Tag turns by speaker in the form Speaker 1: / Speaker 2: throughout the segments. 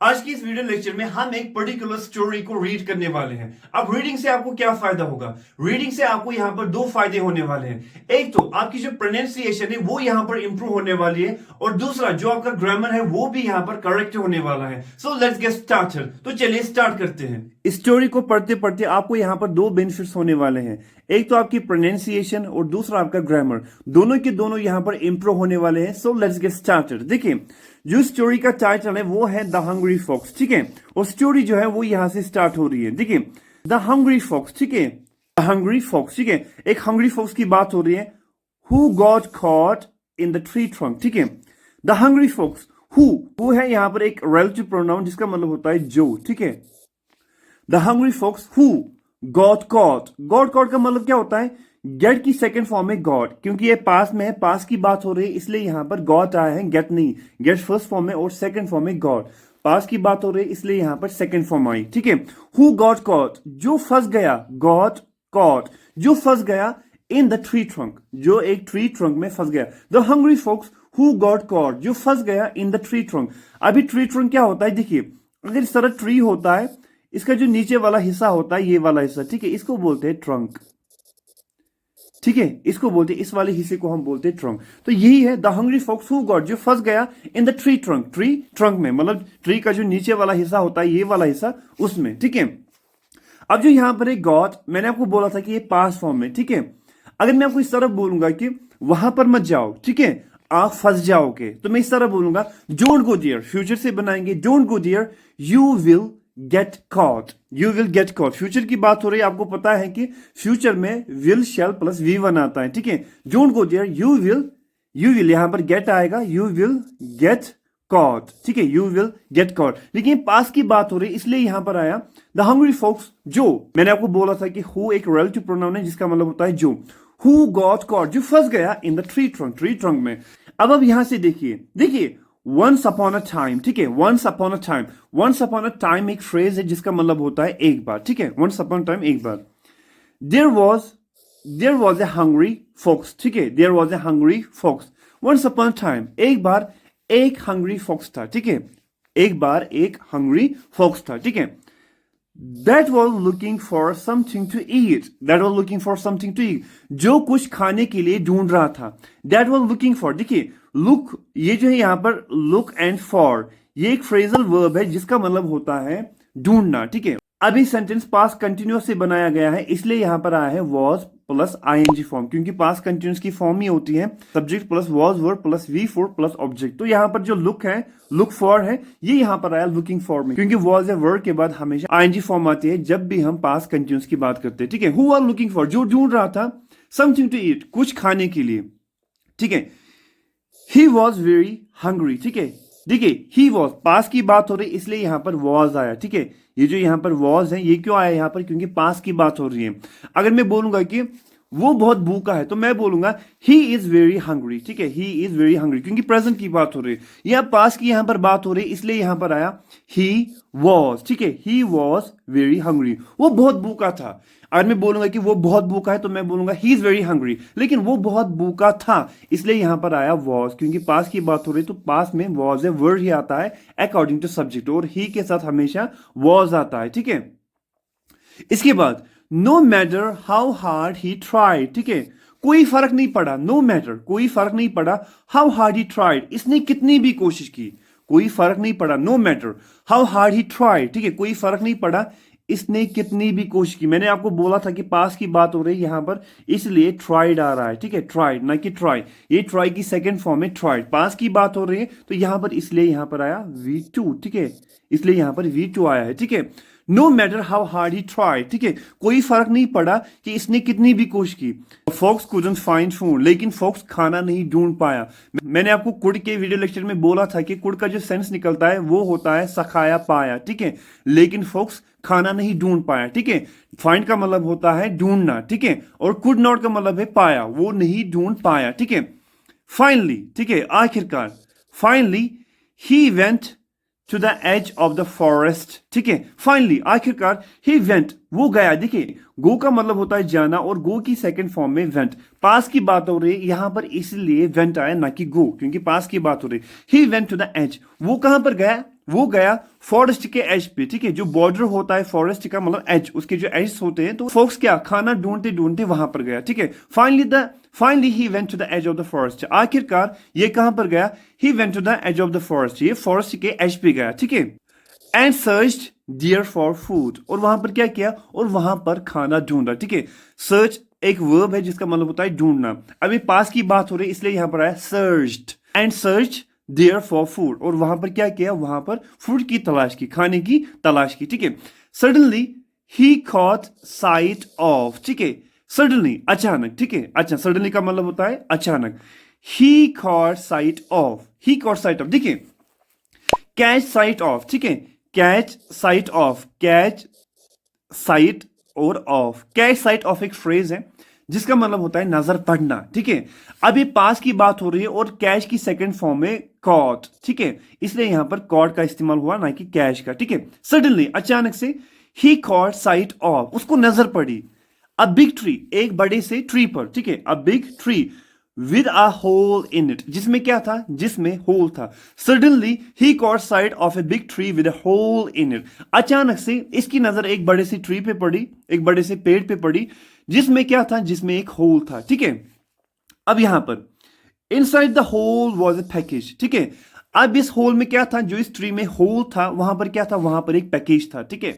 Speaker 1: आज की इस वीडियो लेक्चर में हम एक पर्टिकुलर स्टोरी को रीड करने वाले हैं। अब रीडिंग से आपको क्या फायदा होगा? रीडिंग से आपको यहाँ पर दो फायदे होने वाले हैं। एक तो आपकी जो प्रोनाउंसिएशन है वो यहाँ पर इंप्रूव होने वाली है, और दूसरा जो आपका ग्रामर है वो भी यहाँ पर करेक्ट होने वाला है। So let's get started. तो चलिए स्टार्ट करते हैं। इस स्टोरी को पढ़ते पढ़ते आपको यहाँ पर दो बेनिफिट्स होने वाले हैं। एक तो आपकी प्रोनाउंसिएशन और दूसरा आपका ग्रामर, दोनों के दोनों यहाँ पर इंप्रूव होने वाले हैं। So let's get started. देखिए, जो स्टोरी का टाइटल है वो है द हंग्री फॉक्स, ठीक है। और स्टोरी जो है वो यहां से स्टार्ट हो रही है। देखिए, द हंग्री फॉक्स, ठीक है, द हंग्री फॉक्स, ठीक है। एक हंग्री फॉक्स की बात हो रही है। Who got caught in the tree trunk, ठीक है। द हंग्री फॉक्स, हु है यहां पर एक रिलेटिव प्रोनाउन जिसका मतलब होता है जो, ठीक है। The hungry fox who got caught, got caught का मतलब क्या होता है? गेट की सेकंड फॉर्म है गॉड, क्योंकि ये पास में है, पास की बात हो रही है, इसलिए यहां पर गॉट आया है, गेट नहीं। गेट फर्स्ट फॉर्म है और सेकंड फॉर्म है गॉड। पास की बात हो रही है इसलिए यहां पर सेकंड फॉर्म आई, ठीक है। हु गॉट कॉट, जो फंस गया, गॉट कॉट, जो फंस गया इन द ट्री ट्रंक, जो एक ट्री ट्रंक में फंस गया। The hungry fox who got caught, जो फंस गया इन द ट्री ट्रंक। अभी ट्री ट्रंक क्या होता है? देखिए, अगर इस तरह ट्री होता है, इसका जो नीचे वाला हिस्सा होता है, ये वाला हिस्सा, ठीक है, इसको बोलते हैं ट्रंक, ठीक है। इसको बोलते हैं, इस वाले हिस्से को हम बोलते हैं ट्रंक। तो यही है the hungry fox who got, जो फंस गया in the tree trunk. Tree trunk में मतलब ट्री का जो नीचे वाला हिस्सा होता है, ये वाला हिस्सा, उसमें, ठीक है। अब जो यहां पर एक गॉट, मैंने आपको बोला था कि ये पास फॉर्म में, ठीक है। अगर मैं आपको इस तरह बोलूंगा कि वहां पर मत जाओ, ठीक है, आप फंस जाओगे, तो मैं इस तरह बोलूंगा डोंट गो देयर। फ्यूचर से बनाएंगे don't go there, you will get caught, you will get caught. Future की बात हो रही है, आपको पता है कि फ्यूचर में विल शैल प्लस V1 आता है, ठीक है। Don't go there, you will यहां पर गेट आएगा, यू विल गेट कॉट, ठीक है, यू विल गेट कॉट। लेकिन पास की बात हो रही है इसलिए यहां पर आया द हंग्री फॉक्स, जो मैंने आपको बोला था कि हु एक रिलेटिव प्रोनाउन है जिसका मतलब होता है जो। हु गॉट कॉट, जो फंस गया इन द ट्री ट्रंक में। अब यहां से देखिए वंस अपॉन अ टाइम, ठीक है, वंस अपॉन अ टाइम एक फ्रेज है जिसका मतलब होता है एक बार, ठीक है। वंस अपॉन अ टाइम, एक बार। There was a hungry fox, ठीक है, there was a hungry fox. Once upon a time, एक बार एक हंग्री फॉक्स था, ठीक है, एक बार एक हंग्री फॉक्स था, ठीक है। That was looking for something to eat. That was looking for something to eat. जो कुछ खाने के लिए ढूंढ रहा था। That was looking for, देखिए, look, ये जो है यहाँ पर look and for, ये एक फ्रेजल वर्ब है जिसका मतलब होता है ढूंढना, ठीक है। अभी सेंटेंस पास कंटिन्यूअस से बनाया गया है, इसलिए यहां पर आया है was प्लस ing फॉर्म, क्योंकि पास कंटिन्यूअस की फॉर्म ही होती है subject plus was verb plus V4 plus object. तो यहां पर जो लुक है, लुक फॉर है, ये यहां पर आया लुकिंग फॉर में, क्योंकि was या वर्ब के बाद हमेशा ing फॉर्म आती है जब भी हम पास कंटिन्यूअस की बात करते हैं, ठीक है। Who are looking for, जो ढूंढ रहा था something to eat, कुछ खाने के लिए, ठीक है। He was very hungry, ठीक है। देखिए, he was, पास की बात हो रही इसलिए यहां पर was आया, ठीक है। ये जो यहां पर was है, ये क्यों आया यहां पर? क्योंकि पास की बात हो रही है। अगर मैं बोलूंगा कि वो बहुत भूखा है, तो मैं बोलूंगा he is very hungry, ठीक है, he is very hungry, क्योंकि प्रेजेंट की बात हो रही है। यहां पास की यहां पर बात हो रही है इसलिए यहां पर आया he was, ठीक है, he was very hungry, वो बहुत भूखा था। अगर मैं बोलूंगा कि वो बहुत भूखा है तो मैं बोलूंगा he is very hungry, लेकिन वो बहुत भूखा था इसलिए यहां पर आया was, क्योंकि पास की बात हो रही तो पास में was है, वर्ड ही आता है अकॉर्डिंग टू सब्जेक्ट, और he के साथ हमेशा was आता है, ठीक है। इसके बाद no matter how hard he tried, ठीक है, कोई फर्क नहीं पड़ा, नो मैटर, कोई फर्क नहीं पड़ा, हाउ हार्ड ही ट्राइड, इसने कितनी भी कोशिश की, कोई फर्क नहीं पड़ा, no matter how hard he tried, ठीक है, कोई फर्क नहीं पड़ा, इसने कितनी भी कोशिश की। मैंने आपको बोला था कि पास की बात हो रही है यहां पर, इसलिए ट्राइड आ रहा है, ठीक है, ट्राइड ना कि ट्राई। ये ट्राई की सेकंड फॉर्म है ट्राइड। पास की बात हो रही है तो यहां पर इसलिए यहां पर आया V2, ठीक है, इसलिए यहां पर V2 आया है, ठीक है। No matter how hard he try, ठीक है, कोई फर्क नहीं पड़ा कि इसने कितनी भी कोशिश की। फॉक्स कुडंट फाइंड फूड, लेकिन फॉक्स खाना नहीं ढूंढ पाया। मैंने आपको कुड के वीडियो लेक्चर में बोला था कि कुड का जो सेंस निकलता है वो होता है सखाया पाया, ठीक है, लेकिन फॉक्स खाना नहीं ढूंढ पाया, ठीक है। फाइंड का मतलब होता है ढूंढना, ठीक है, और कुड नॉट का मतलब है पाया, वो नहीं ढूंढ पाया, ठीक है। फाइनली, ठीक है, आखिरकार, finally he went to the edge of the forest, ठीक है, फाइनली, आखिरकार, ही वेंट, वो गया। देखिए, गो का मतलब होता है जाना, और गो की सेकंड फॉर्म में वेंट। पास की बात हो रही है यहां पर इसलिए वेंट आया ना कि गो, क्योंकि पास की बात हो रही है। He went to the edge, वो कहां पर गया? वो गया फॉरेस्ट के एज पे, ठीक है, जो बॉर्डर होता है फॉरेस्ट का मतलब एज, उसके जो एज होते हैं, तो फॉक्स क्या खाना ढूंढते ढूंढते वहां पर गया, ठीक है। Finally he went to the edge of the forest, आखिरकार ये कहां पर गया, he went to the edge of the forest, ये फॉरेस्ट के एज पे गया, ठीक है। And searched there for food, और वहां पर क्या किया, और वहां पर खाना ढूंढा, ठीक है। सर्च एक वर्ब है जिसका मतलब होता है ढूंढना, अभी पास की बात हो रही है इसलिए यहां पर आया searched, and search there for food, और वहां पर क्या किया, वहां पर फूड की तलाश की, खाने की तलाश की, ठीक है। Suddenly he caught sight of, ठीक है, सडनली अचानक, ठीक है, अच्छा सडनली का मतलब होता है अचानक। He caught sight of, he caught sight of, देखिए कैच साइट ऑफ, ठीक है, कैच साइट ऑफ, कैच साइट और ऑफ, कैच साइट ऑफ एक फ्रेज है जिसका मतलब होता है नजर पड़ना, ठीक है। अब ये पास की बात हो रही है और कैच की सेकंड फॉर्म में कॉट, ठीक है, इसलिए यहां पर कॉट का इस्तेमाल हुआ ना कि कैच का, ठीक है। सडनली अचानक से ही कॉट साइट ऑफ, उसको नजर पड़ी अ बिग ट्री, एक बड़े से ट्री पर, ठीक है, a big tree with a hole in it, जिसमें क्या था, जिसमें होल था। Suddenly he caught sight of a big tree with a hole in it, अचानक से इसकी नजर एक बड़े से ट्री पे पड़ी, एक बड़े से पेड़ पे पड़ी जिसमें क्या था, जिसमें एक होल था, ठीक है। अब यहां पर inside the hole was a package, ठीक है। अब इस होल में क्या था, जो इस ट्री में होल था वहां पर क्या था, वहां पर एक पैकेज था, ठीक है।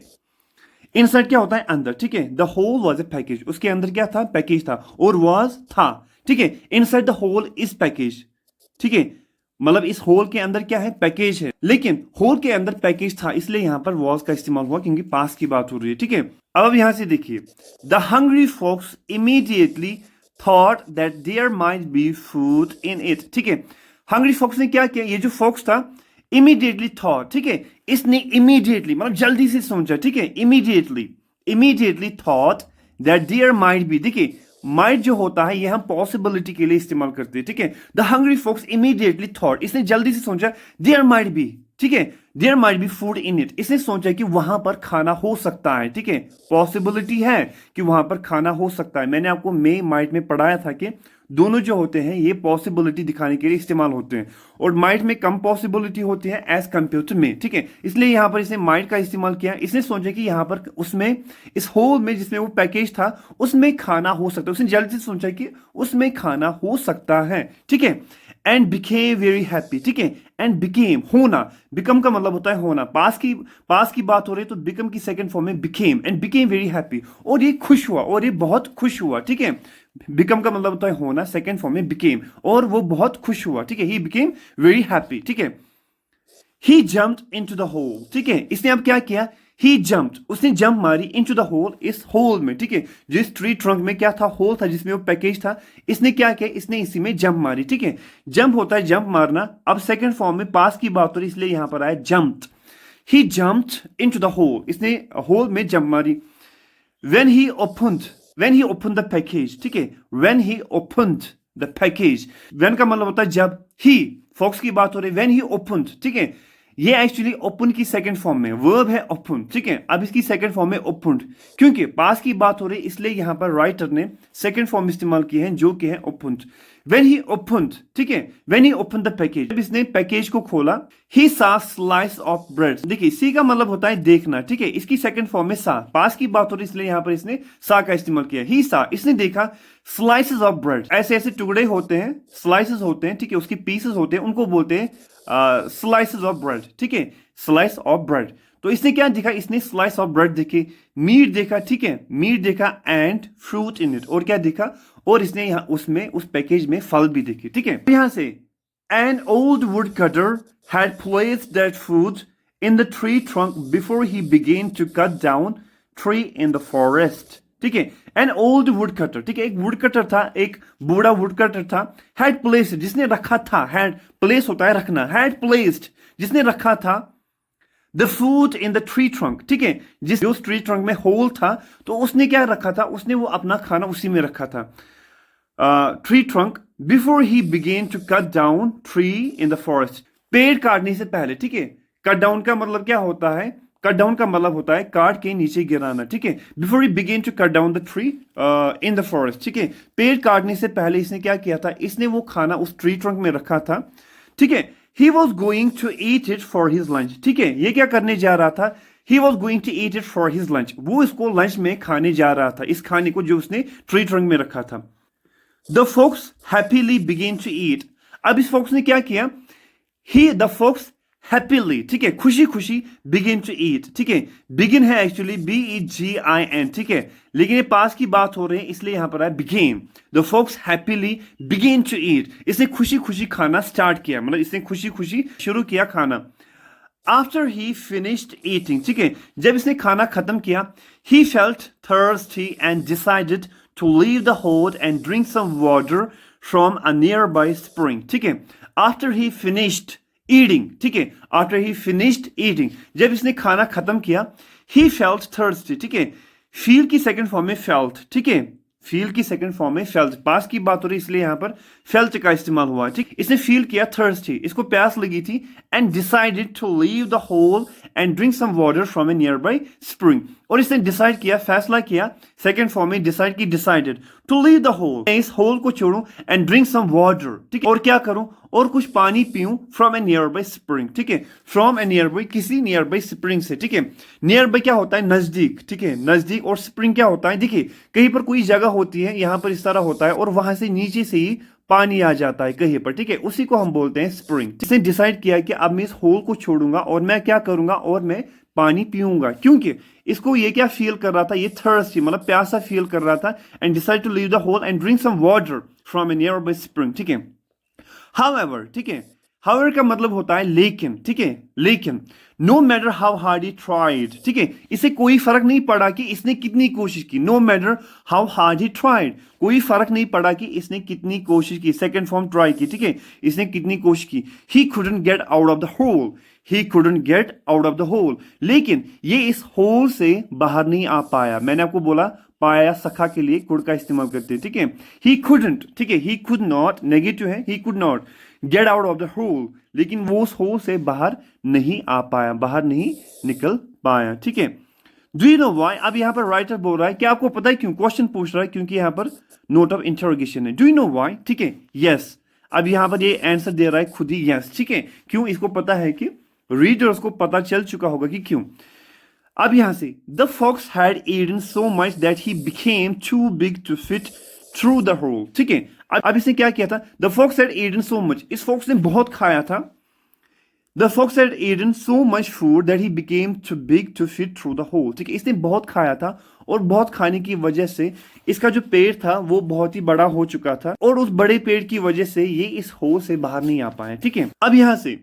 Speaker 1: इनसाइड क्या होता है अंदर, ठीक है, the hole was a package, उसके अंदर क्या था, पैकेज था, और वाज था, ठीक है। Inside the hole is package, ठीक है, मतलब इस होल के अंदर क्या है, पैकेज है, लेकिन होल के अंदर पैकेज था इसलिए यहां पर वाज का इस्तेमाल हुआ क्योंकि पास की बात हो रही है, ठीक है। अब यहां से देखिए, the hungry fox immediately thought that there might be food in it, ठीक है। हंग्री फॉक्स ने क्या किया, ये जो फॉक्स था इमीडिएटली थॉट, ठीक है, इसने इमीडिएटली मतलब जल्दी से सोचा, ठीक है, immediately thought that there might be, देखिए माइट जो होता है ये हम पॉसिबिलिटी के लिए इस्तेमाल करते हैं, ठीक है। The hungry fox immediately thought, इसने जल्दी से सोचा देयर माइट बी, ठीक है, there might be food in it, इसने सोचा कि वहां पर खाना हो सकता है, ठीक है, पॉसिबिलिटी है कि वहां पर खाना हो सकता है। मैंने आपको मे माइट में पढ़ाया था कि दोनों जो होते हैं ये पॉसिबिलिटी दिखाने के लिए इस्तेमाल होते हैं, और माइट में कम पॉसिबिलिटी होती है एज कंपेयर टू में, ठीक है। इसलिए यहां पर इसने माइट का इस्तेमाल किया, इसने सोचा कि यहां पर उसमें इस होल में जिसमें वो पैकेज था उसमें खाना हो सकता है, उसने जल्दी से सोचा कि उसमें खाना हो सकता है, ठीक है। एंड बिकेम वेरी हैप्पी, ठीक है, एंड बिकेम होना, बिकम का मतलब होता है होना, पास की बात हो रही है तो बिकम की सेकंड फॉर्म में became, and became very happy, और ये खुश हुआ, और ये बहुत खुश हुआ, ठीक है। बिकम का मतलब होता है होना, सेकंड फॉर्म में बिकेम, और वो बहुत खुश हुआ, ठीक है, ही बिकेम वेरी हैप्पी, ठीक है। ही जम्प्ड इनटू द होल, ठीक है, इसने अब क्या किया, ही जम्प्ड, उसने जंप मारी इनटू द होल, इस होल में, ठीक है, जिस ट्री ट्रंक में क्या था, होल था जिसमें वो पैकेज था, इसने क्या किया, इसने इसी में जंप मारी, ठीक है। जंप होता है जंप मारना, अब सेकंड फॉर्म में पास की बात हो रही इसलिए यहां पर आया jumped, he jumped into the hole, इसने होल में जंप मारी। when he opened the package, ठीक है, when he opened the package, when का मतलब होता है जब, he फॉक्स की बात हो रही, when he opened, ठीक है, ये एक्चुअली ओपन की सेकंड फॉर्म में वर्ब है ओपन, ठीक है। अब इसकी सेकंड फॉर्म में ओपन्ड, क्योंकि पास की बात हो रही इसलिए यहां पर राइटर ने सेकंड फॉर्म इस्तेमाल की है जो कि है ओपन्ड। when he opened, ठीक है, when he opened the package, जब इसने पैकेज को खोला, he saw slice of bread, देखिए सी का मतलब होता है देखना, ठीक है, इसकी सेकंड फॉर्म में सा, पास की बात हो रही इसलिए यहां पर इसने सा का इस्तेमाल किया। he saw, इसने देखा slices of bread, ऐसे ऐसे टुकड़े होते हैं, slices होते हैं, ठीक है, उसकी pieces होते हैं, उनको बोलते हैं slices of bread, ठीक है, slice of bread। तो इसने क्या देखा, इसने slice of bread देखी, मीट देखा, ठीक है, मीट देखा, एंड फ्रूट इन इट, और क्या देखा, और इसने यहां उसमें उस पैकेज में फल भी देखे, ठीक है। यहां से an old woodcutter had placed that food in the tree trunk before he began to cut down tree in the forest, ठीक है। एन ओल्ड वुड कटर, ठीक है, एक वुड कटर था, एक बूढ़ा वुड कटर था, हैड प्लेस्ड, जिसने रखा था, हैड प्लेस होता है रखना, हैड प्लेस्ड, जिसने रखा था, the food in the tree trunk, ठीक है, जो ट्री ट्रंक में होल था तो उसने क्या रखा था, उसने वो अपना खाना उसी में रखा था, tree trunk before he began to cut down tree in the forest, पेड़ काटने से पहले, ठीक है। कट डाउन का मतलब क्या होता है, कट डाउन का मतलब होता है काट के नीचे गिराना, ठीक है। Before he began to cut down the tree in the forest, ठीक है, पेड़ काटने से पहले इसने क्या किया था, इसने वो खाना उस ट्री ट्रंक में रखा था, ठीक है। He was going to eat it for his lunch. ठीक है, ये क्या करने जा रहा था? He was going to eat it for his lunch, वो इसको लंच में खाने जा रहा था, इस खाने को जो उसने ट्री ट्रंक में रखा था। The fox happily began to eat. अब इस फोक्स ने क्या किया? द फोक्स हैप्पीली, ठीक है, खुशी खुशी, बिगिन टू ईट। ठीक है, बिगिन है एक्चुअली BEGIN, ठीक है, लेकिन ये पास की बात हो रही है इसलिए यहां पर है began. The fox happily begin to eat, इसने खुशी खुशी खाना स्टार्ट किया, मतलब इसने खुशी खुशी शुरू किया खाना। आफ्टर ही फिनिश्ड ईटिंग, ठीक है, जब इसने खाना खत्म किया, he felt thirsty and decided to leave the hole and drink some water from a nearby spring. ठीक है, आफ्टर ही फिनिश्ड ईटिंग, ठीक है, आफ्टर ही फिनिश्ड ईटिंग, जब इसने खाना खत्म किया, ही फेल्ट थर्स्टी, ठीक है, फील की सेकंड फॉर्म में फेल्ट, ठीक है, फील की सेकंड फॉर्म में फेल्ट, पास की बात हो रही इसलिए यहां पर फेल्ट का इस्तेमाल हुआ है। ठीक, इसने फील किया थर्स्टी, इसको प्यास लगी थी, and decided to leave the hole and drink some water from a nearby spring, और इसने डिसाइड किया, फैसला किया, सेकंड फॉर्म में डिसाइड की, decided to leave the hole, इस होल को छोड़ूं, एंड ड्रिंक सम वाटर, ठीक है, और क्या करूं, और कुछ पानी पीऊं, from a nearby spring, ठीक है, फ्रॉम ए नियर बाय, किसी नियर बाय स्प्रिंग से। ठीक है, नियर बाय क्या होता है? नजदीक, ठीक है, नजदीक, और स्प्रिंग क्या होता है? देखिए, कहीं पर कोई जगह होती है, यहां पर इस तरह होता है, और वहां से नीचे से ही पानी आ जाता है कहीं पर, ठीक है, उसी को हम बोलते हैं स्प्रिंग। इसने डिसाइड किया कि अब मैं इस होल को छोड़ूंगा और मैं क्या करूंगा, और मैं पानी पीऊंगा, क्योंकि इसको ये क्या फील कर रहा था, ये थर्स्टी, मतलब प्यासा फील कर रहा था, and decide to leave the hole and drink some water from a nearby spring. ठीक है, हाउएवर, ठीक है, हाउएवर का मतलब होता है लेकिन, ठीक है, लेकिन, no matter how hard he tried, ठीक है, इसे कोई फर्क नहीं पड़ा कि इसने कितनी कोशिश की, no matter how hard he tried, कोई फर्क नहीं पड़ा कि इसने कितनी कोशिश की, सेकंड फॉर्म ट्राई की, ठीक है, इसने कितनी कोशिश की, he couldn't get out of the hole, he couldn't get out of the hole, लेकिन ये इस होल से बाहर नहीं आ पाया। मैंने आपको बोला पाया सखा के लिए कुड का इस्तेमाल करते हैं, ठीक है, ही कुडंट, ठीक है, ही कुड नॉट, नेगेटिव है, he could not get out of the hole, लेकिन वो उस होल से बाहर नहीं आ पाया, बाहर नहीं निकल पाया। ठीक है, डू यू नो व्हाई? अब यहां पर राइटर बोल रहा है कि आपको पता है क्यों, क्वेश्चन पूछ रहा है, क्योंकि यहां पर नोट ऑफ इंटरोगेशन है। Do you know why? ठीक है, यस, अब यहां पर ये आंसर दे रहा है खुद ही, यस, ठीक है, क्यों, इसको पता है कि रीडर्स को पता चल चुका होगा कि क्यों। अब यहां से, the fox had eaten so much that he became too big to fit through the hole. ठीक है, अब इसने क्या किया था? The fox had eaten so much, इस फॉक्स ने बहुत खाया था। The fox had eaten so much food that he became too big to fit through the hole. ठीक है, इसने बहुत खाया था, और बहुत खाने की वजह से इसका जो पेट था वो बहुत ही बड़ा हो चुका था, और उस बड़े पेट की वजह से ये इस होल से बाहर नहीं आ पाए। ठीक है, अब यहां से,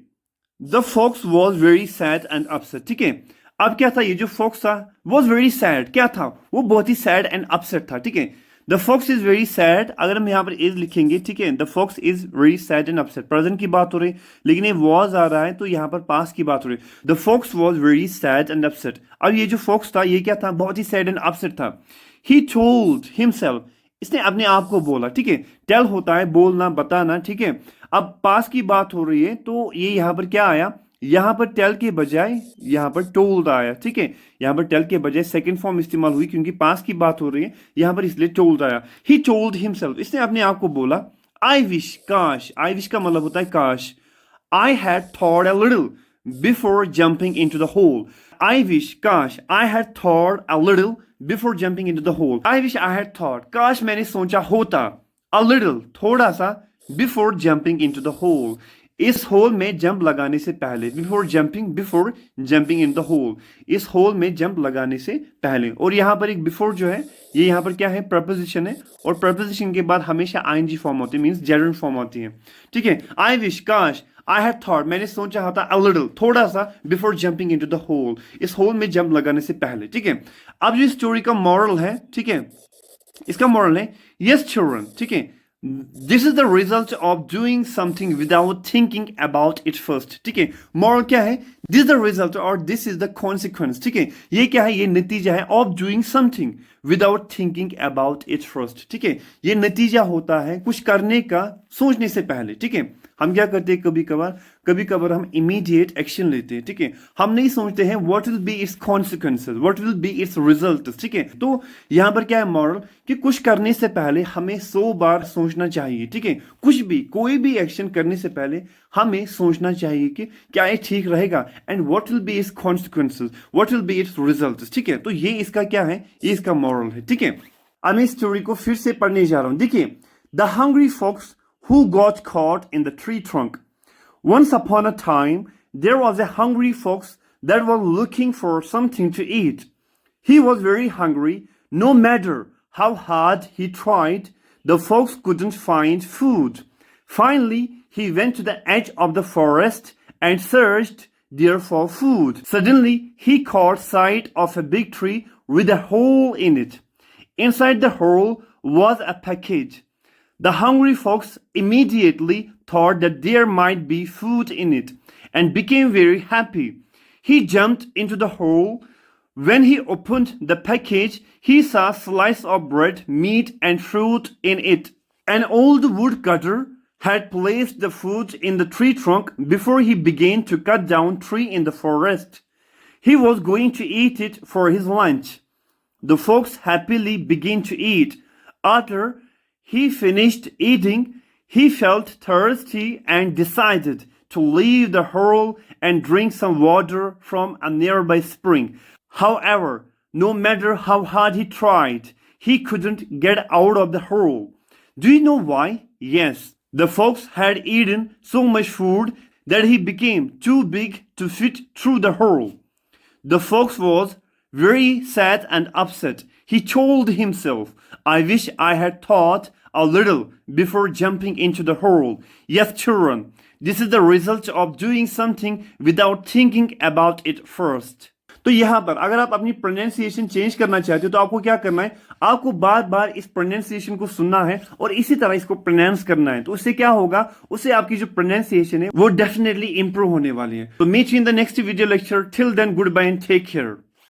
Speaker 1: the fox was very sad and upset. ठीक है, अब क्या था, ये जो फॉक्स था वॉज वेरी सैड, क्या था, वो बहुत ही सैड एंड अपसेट था। ठीक है, the fox is very sad, अगर हम यहाँ पर इज लिखेंगे, ठीक है, the fox is very sad and upset, present की बात हो रही, लेकिन ये वॉज आ रहा है तो यहाँ पर पास की बात हो रही। The fox was very sad and upset, अब ये जो फॉक्स था ये क्या था, बहुत ही सैड एंड अपसेट था। ही टोल्ड हिमसेल्फ, इसने अपने आप को बोला। ठीक है, टेल होता है बोलना, बताना, ठीक है, अब पास की बात हो रही है तो ये यहाँ पर क्या आया, यहां पर टेल के बजाय यहां पर टोल्ड आया। ठीक है, यहां पर टेल के बजाय सेकंड फॉर्म इस्तेमाल हुई, क्योंकि पास की बात हो रही है, यहां पर इसलिए टोल्ड आया। ही टोल्ड हिमसेल्फ, इसने अपने आप को बोला, आई विश, काश, आई विश का मतलब होता है काश, I had thought a little before jumping into the hole, I wish, काश, I had thought a little before jumping into the hole, I wish I had thought, काश मैंने सोचा होता, अ लिटिल, थोड़ा सा, before jumping into the hole, इस hole में jump लगाने से पहले, before jumping in the hole, इस होल में जंप लगाने से पहले। और यहां पर एक बिफोर जो है, ये यहां पर क्या है, प्रपोजिशन है, और प्रपोजिशन के बाद हमेशा आईएनजी फॉर्म होती है, मींस जेरंड फॉर्म होती है। ठीक है, आई विश, काश, आई हैड थॉट, मैंने सोचा होता, अ लिटिल, थोड़ा सा, before jumping into the hole, इस होल में जंप लगाने से पहले। ठीक है, अब जो स्टोरी का मॉरल है, ठीक है, इसका मॉरल है, यस चिल्ड्रन, ठीक है, this is the result of doing something without thinking about it first. ठीक है, मॉरल क्या है, दिस द रिजल्ट और दिस इज द कॉन्सिक्वेंस। ठीक है, ये क्या है, ये नतीजा है, of doing something without thinking about it first. ठीक है, ये नतीजा होता है कुछ करने का सोचने से पहले। ठीक है, हम क्या करते हैं, कभी कभार कभी कभार हम इमीडिएट एक्शन लेते हैं, ठीक है, हम नहीं सोचते हैं what will be it's consequences, what will be it's result, ठीक है। तो यहाँ पर क्या है मॉरल कि कुछ करने से पहले हमें 100 बार सोचना चाहिए, ठीक है। कुछ भी कोई भी एक्शन करने से पहले हमें सोचना चाहिए कि क्या ये ठीक रहेगा and what will be it's consequences, what will be it's result, ठीक है। तो ये इसका क्या है, ये इसका मॉरल है, ठीक है। अब मैं स्टोरी को फिर से पढ़ने जा रहा हूं। देखिए, the hungry fox who got caught in the tree trunk. Once upon a time, there was a hungry fox that was looking for something to eat. He was very hungry. No matter how hard he tried, the fox couldn't find food. Finally, he went to the edge of the forest and searched there for food. Suddenly, he caught sight of a big tree with a hole in it. Inside the hole was a package. The hungry fox immediately thought that there might be food in it and became very happy. He jumped into the hole. When he opened the package, he saw a slice of bread, meat, and fruit in it. An old woodcutter had placed the food in the tree trunk before he began to cut down tree in the forest. He was going to eat it for his lunch. The fox happily began to eat. After he finished eating, he felt thirsty and decided to leave the hole and drink some water from a nearby spring. However, no matter how hard he tried, he couldn't get out of the hole. Do you know why? Yes, the fox had eaten so much food that he became too big to fit through the hole. The fox was very sad and upset. He told himself, I wish I had thought a little before jumping into the hole. Yes, children, this is the result of doing something without thinking about it first. तो यहाँ पर अगर आप अपनी pronunciation change करना चाहते हो तो आपको क्या करना है, आपको बार बार इस प्रोनाउंसिएशन को सुनना है और इसी तरह इसको प्रोनाउंस करना है। तो उससे क्या होगा, उससे आपकी जो प्रोनाउंसिएशन है वो डेफिनेटली इंप्रूव होने वाली है। तो meet you in the next video lecture. Till then good bye and take care.